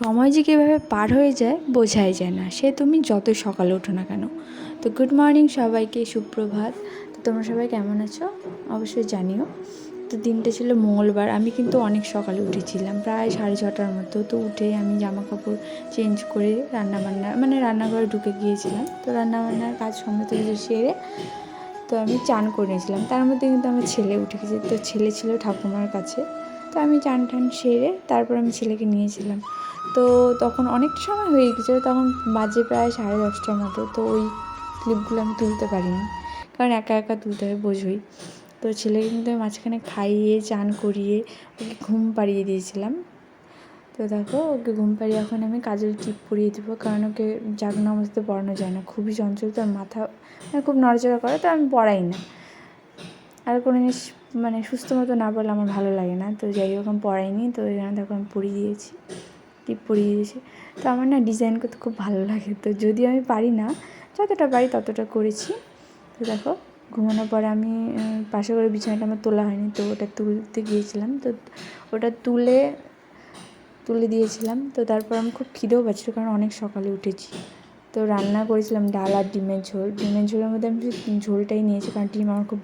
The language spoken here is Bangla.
সময় যে কীভাবে পার হয়ে যায় বোঝাই যায় না, সে তুমি যতই সকালে ওঠো না কেন। তো গুড মর্নিং সবাইকে, সুপ্রভাত। তো তোমরা সবাই কেমন আছো অবশ্যই জানিও। তো দিনটা ছিল মঙ্গলবার। আমি কিন্তু অনেক সকালে উঠেছিলাম, প্রায় 6:30টার মতো। তো উঠে আমি জামা কাপড় চেঞ্জ করে রান্নাঘরে ঢুকে গিয়েছিলাম। তো রান্নাবান্নার কাজ সমস্ত কিছু সেরে তো আমি চান করে নিয়েছিলাম। তার মধ্যে কিন্তু আমার ছেলে উঠে গেছে। তো ছেলে ছিল ঠাকুমার কাছে। তো আমি চান টান সেরে তারপর আমি ছেলেকে নিয়েছিলাম। তো তখন অনেকটা সময় হয়ে গেছিলো, তখন বাজে প্রায় 10:30টার মতো। তো ওই ক্লিপগুলো আমি তুলতে পারিনি, কারণ একা একা তুলতে হবে, বোঝোই। তো ছেলেকে কিন্তু আমি মাঝখানে খাইয়ে চান করিয়ে ওকে ঘুম পাড়িয়ে দিয়েছিলাম। তো দেখো, ওকে ঘুম পাড়িয়ে এখন আমি কাজল টিপ পরিয়ে দেবো, কারণ ওকে জাগনা অবস্থাতে পড়ানো যায় না, খুবই চঞ্চল। তো মাথা খুব নড়াচড়া করে, তো আমি পড়াই না। আর কোনো জিনিস সুস্থ মতো না পড়লে আমার ভালো লাগে না। তো যাই হোক, আমি পড়াইনি। তো ওই জন্য দেখো আমি পরিয়ে দিয়েছি, টিপ পরিয়ে দিয়েছি। তো আমার ডিজাইন করতে খুব ভালো লাগে। তো যদিও আমি পারি না, যতটা পারি ততটা করেছি। তো দেখো, ঘুমানোর পরে আমি পাশে করে বিছানাটা আমার তোলা হয়নি, তো ওটা তুলতে গিয়েছিলাম। তো ওটা তুলে দিয়েছিলাম। তো তারপর আমি খুব খিদেও পাচ্ছিলো, কারণ অনেক সকালে উঠেছি। তো রান্না করেছিলাম ডাল আর ডিমের ঝোল। ডিমের ঝোলের মধ্যে আমি ঝোলটাই নিয়েছি, কারণ ডিম আমার খুব